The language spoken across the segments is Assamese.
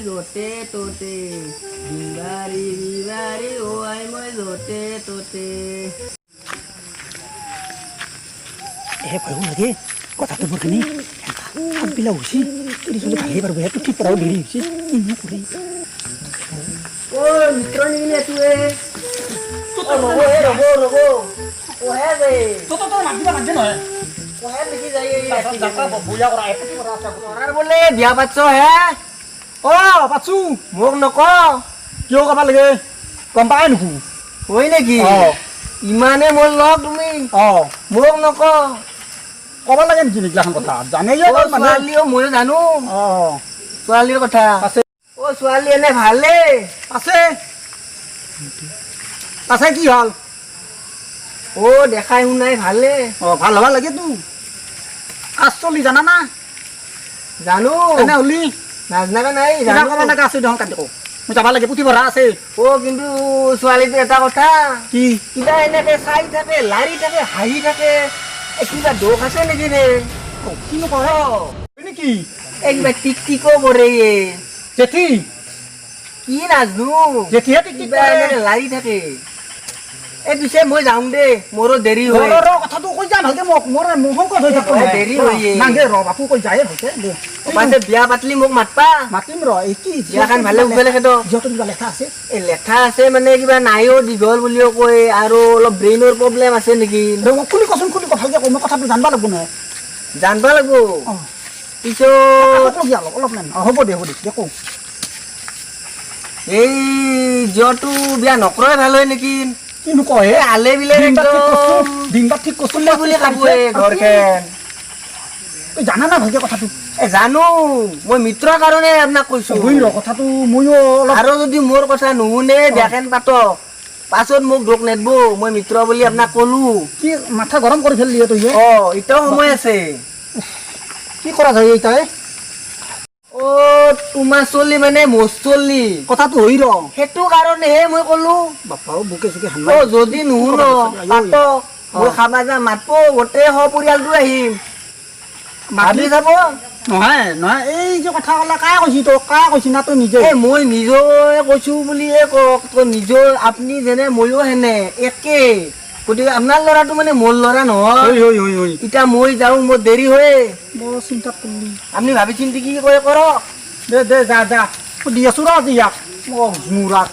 Zote tote bimbari bibari oai moi zote tote ভয় লাগে কথাটো মোৰ খিনি আগবিলা হৈছে এৰি চলি ভালেই পাৰব সেইটো ঠিক কৰাও দেৰি হৈছে ইনো কৰি ও মিত্ৰ নিলে তুৱে ৰব ওহে দে তো মাতিবা লাগে নহয় ওহে দেখি যাই যাত্ৰা বুয়া কৰা একটি কৰা আছে কৰাৰ বোলে বিয়া পাতছ হে অ পাছু মোক নক কিয় কবা লাগে গম পাই নুকু হয় নেকি ইমানে মোৰ লগ তুমি মোক নক কবা লাগে নেকি নিকলাখন কথা জানে ছোৱালীও ময়ো জানো ছোৱালীৰ কথা আছে ও ছোৱালী এনে ভালে আছে আছে কি হল ও দেখাই শুনাই ভালে ভাল হবা লাগে তো কাজ চলি জানা না জানো এনে হলি নাজনাকা নাই জানা কবা লাগে আছে দহন কাটি মই যাবা লাগে পুথি ভৰা আছে কিন্তু ছোৱালীটো এটা কথা কি কিবা এনেকে চাই থাকে লাৰি থাকে হাঁহি থাকে কিবা দোষ আছে নেকি ৰে কিনো কয় নেকি একবাৰ টিকটিকো কৰে জেঠি কি নাজনো জেঠিহে টিকটিক কিবা এনেকে লাৰি থাকে এই পিছে মই যাওঁ দে মোৰো দেৰি হয় কথাটো কৈ যা ভালকে মোক মোৰ সংকট হৈ থাকো দেৰি হয় নাগে ৰ বাপু কৈ যায় ভালকে দে পাছে বিয়া পাতলি মোক মাতবা মাতিম ৰ এই কি বিয়াখন ভালে উঠিলে খেদ যিহেতু কিবা লেখা আছে এই লেখা আছে মানে কিবা নাইও দীঘল বুলিও কয় আৰু অলপ ব্ৰেইনৰ প্ৰব্লেম আছে নেকি খুলি কচোন খুলি ভালকে কৈ মই কথাটো জানবা লাগব নহয় জানবা লাগব পিছত অলপ হ'ব দে দেখো এই যিহেতু বিয়া নকৰাই ভাল হয় নেকি কিনো কয় আলে বিলে দিনবাৰ ঠিক কচোন বুলি কাপোৰ ঘৰখন তই জানা না ভালকে কথাটো জানো মই মিত্ৰৰ কাৰণে আপোনাক কৈছো কথাটো ময়ো আৰু যদি মোৰ কথা নুশুনে বিয়াখন পাত পাছত মোক দুখ নেদব মই মিত্ৰ বুলি আপোনাক কলো কি মাথা গৰম কৰি ফেললি তই এতিয়াও সময় আছে কি কৰা যায় এতিয়া তোমাৰ চলি মানে মোৰ চলি কথাটো হৈ ৰ সেইটো কাৰণেহে মই কলো বাপাও বুকে চুকে যদি নুশুন পাত মই খাবা যাম মাতব গোটেই সপৰিয়ালটো আহিম ভাবি যাব নহয় নহয় এই যে কথা ক'লা কাই কৈছি তোক কাই কৈছি না তই নিজে মই নিজে কৈছো বুলিয়ে কওক তই নিজৰ আপুনি যেনে ময়ো হেনে একে গতিকে আপোনাৰ ল'ৰাটো মানে মোৰ ল'ৰা নহয় এতিয়া মই যাওঁ মোৰ দেৰি হয় বৰ চিন্তা কৰিলি আপুনি ভাবি চিন্তি কি কৰে কৰক দে যা সুধি আছো ৰ আজি ইয়াক মোৰাক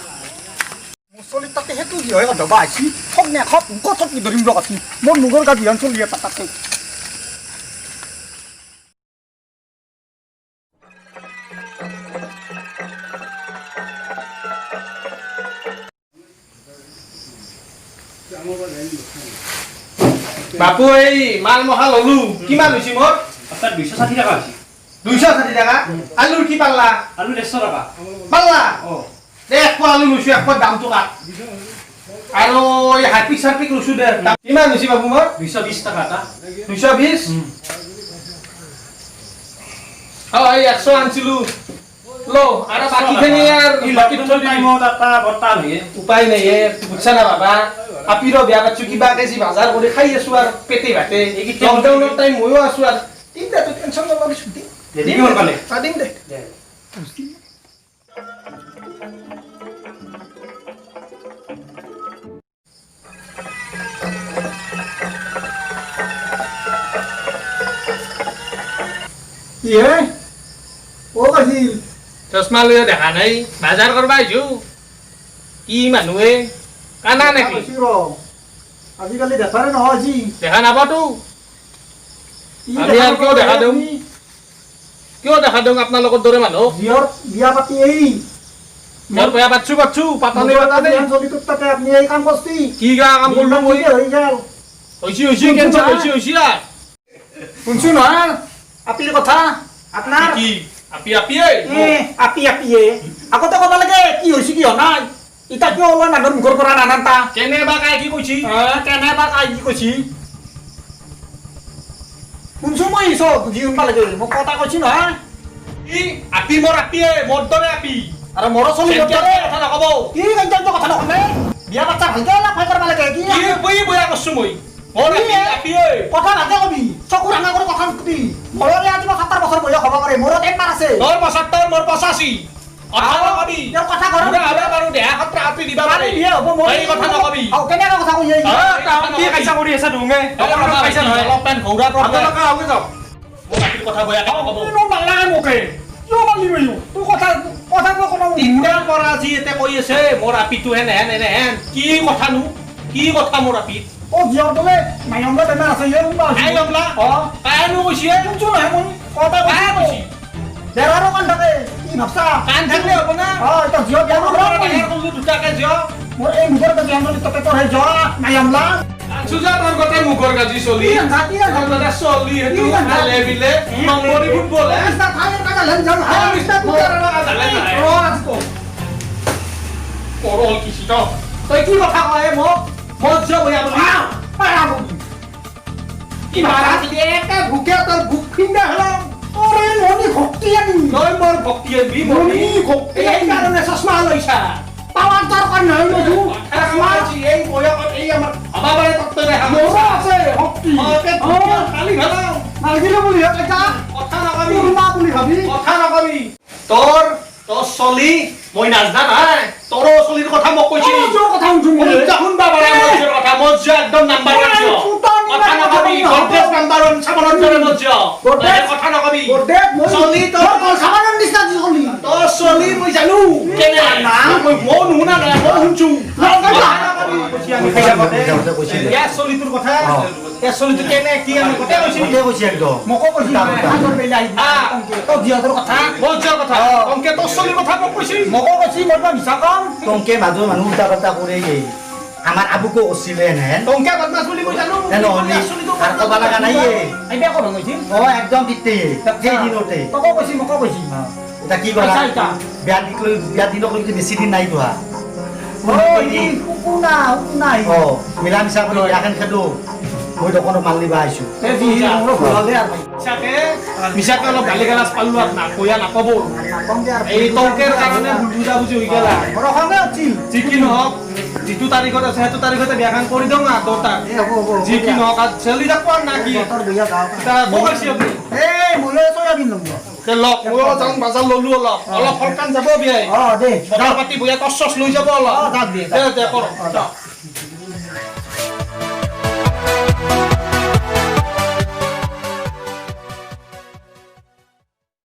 চলি তাতে সেইটো কি হয় দবা আহিছি খক নে খক কত কি ধৰিম ৰ কাটি মোৰ মুগৰ গাত বিহান চলি এটা তাতে বাপু এই মাল মহা ললো কিমান হৈছে মোৰ আপনাৰ 260 টাকা আছে 260 টাকা আলুৰ কি পাল্লা আলু 150 টাকা পাল্লা দে এক পোৱা আলু লৈছো এক পোৱা দামটো কাট আৰু এই হাৰপিক চাৰপিক লৈছো দে কিমান হৈছে বাপু মোৰ 220 টাকা এটা 220 এই 100 আনছিলো লো আৰু বাকিখিনি এই লকডাউন টাইমত এটা বৰ্তা হয়ে উপায় নাই বুজছা না বাবা আপিৰো বিয়া পাতিছো কিবা কেজি বজাৰ কৰি খাই আছো আৰু পেটে ভাতে লকডাউনৰ টাইম ময়ো আছো আৰু তিনটা তো টেনচন ল'ব দিছো দেৰি কিমান পালে দিম দে চশমা লৈ দেখা নাই বজাৰ কৰিব আহিছো কি মানুহে কানা নেকি আজিকালি দেখাৰে নহয় আজি দেখা নাপাতো আমি আৰু কিয় দেখা দিওঁ আপোনাৰ লগত দৰে মানুহ বিয়াৰ বিয়া পাতি এই মোৰ বিয়া পাতছো পাতানে তাতে আপুনি এই কাম কৰছি কি কাম কৰিলো মই হৈ গেল হৈছে কেঞ্চেল হৈছে শুনছো নহয় আপিৰ কথা আপোনাৰ কি আপি আপি আগতে ক'ব লাগে কি হৈছে কি হোৱা নাই ইটা কিয় ওলাই মানুহৰ মুখৰ পৰা নানানটা কেনে বা কাই কি কৈছি শুনছো মই চব বুজি শুনবা লাগে মোক কথা কৈছি নহয় আপি মোৰ আপিয়ে মোৰ দৰে আপি আৰু মোৰো চলি কথা নকব কি কথা নকলে বিয়া বাচ্চা ভালকে লাভ কৰিব লাগে কি বয়া কৈছো মই মোৰ আপি ঐ কথা নাজে কবি চকু ৰাঙা কৰি কথা নুকুবি মৰৰে আজি ৭০ বছৰ বয়স হ'ব পাৰে মোৰো টেম্পাৰ আছে তোৰ ৭৫ মোৰ ৮৫ কথা নকবি তেওঁৰ কথা ঘৰত বুঢ়া হ'লে বাৰু দেহা সত্ৰ আপি দিবা পাৰে বিয়ে হ'ব মোৰ এই কথা নকবি কেনেকৈ কথা কৈ কি কাইছা কৰি আছা দুঙে কাইছা নহয় অলপমান ঘৌৰা আপোনালোকে আগে যাওক মোৰ আপিৰ কথা বেয়াকে নকব ভাল লাগে মোকে কিয় মালি মাৰিও তোৰ কথা মই কোনো তিনিটাৰ পৰা আজি এতে কৈ আছে মোৰ আপিটো হেন কি কথানো কি কথা মোৰ আপিত অ জিয়ৰ বোলে মাইয়মলা বেমাৰ আছে ইয়ে কোনবা আই অমলা কায়নো কৈছে কোনটো নহয় মই কথা কায় কৈছি দেৰাৰো কান থাকে কি ভাবছা কাণ থাকিলে হ'ব না এটা জিয় বিয়া বাহিৰ কৰিলো দুটাকে জিয় মোৰ এই মুখৰ কাজি আনলি ততে তোৰ হে জিয় মাইয়মলা সুজা তোৰ গোটেই মুখৰ গাজি চলি আপোনালোকে চলি সেইটো খালে বিলে নম্বৰী ফুটবল হে ইস্তা থাইৰ কাটা লেন যাম ইস্তা কুটাৰ কৰল কিছি তই কি কথা কয় মোক মজ্জা বয়া বুলি কি মাৰা একে ভুকে তোৰ ভুক ফিন্দা হলাম ওৰে মনি ভক্তি আনি তই মোৰ ভক্তি বি মনি ভক্তি এই কাৰণে চশমা লৈছা পাওয়াৰ দৰকাৰ নাই মজু এই বয়সত এই আমাৰ আমাবাৰে তত্ত্ব দেখা মোর আছে ভক্তি কালি ভালাম নালগিলে বলি এটা কথা নকবি মা বলি ভাবি কথা নকবি তোৰ চলি মই নাজনা নাই তোৰ চলিৰ কথা মোক কৈছি তোৰ কথা শুনছুম শুনবা পাৰে মজ্জাৰ কথা মজ্জা একদম নাম্বাৰ 1 কথা নকবি গডৰেজ নাম্বাৰ 1 সামনৰ দৰে মজ্জা কথা নকবি দেখ মই চলি তোৰ সামান্য নিস্তা দি চলি তোৰ চলি মই জানো কেনে মই নুশুনা নাই মই শুনছো ইয়াৰ চলি তোৰ কথা ইয়াৰ চলি তোৰ কেনে কি আমি কথা কৈছি মকো কৈছি আগৰ বেলাই তো জিয়াৰ কথা মজ্জাৰ কথা অংকে তোৰ চলিৰ কথা মোক কৈছি মকো কৈছি মই মিছা কম টংকে মাজৰ মানুহ উল্টা পাল্টা কৰে আমাৰ আবুকো কৰিছিলে হেন টংকে বদমাছ বুলি মই জানো নহ'লে আৰু ক'ব লগা নাই আইবা কব গৈছি একদম তিতে সেই দিনতে মকো কৈছি এতিয়া কি কৰা বিয়া দিনক লৈ বেছি দিন নাই ধোৱা মিলা মিছা কৰি বিয়াখন খেদো মই দোকানত মাল নিবা আহিছো মিছাকে অলপ গালি গালাজ পালো আৰু কয়া নাপাব এই টংকেৰ কাৰণে বুজা বুজি হৈ গেলা যি কি নহওক যিটো তাৰিখত আছে সেইটো তাৰিখতে বিয়াখন কৰি দিওঁ না তোৰ তাক যি কি নহওক আৰু চেলি থাকব না কি কৈছি লগ ময়ো যাওঁ বাজাৰ ললো অলপ সৰকান যাব বিয়াই বজাৰ পাতি বয়া টচ চচ লৈ যাব অলপ দে কৰ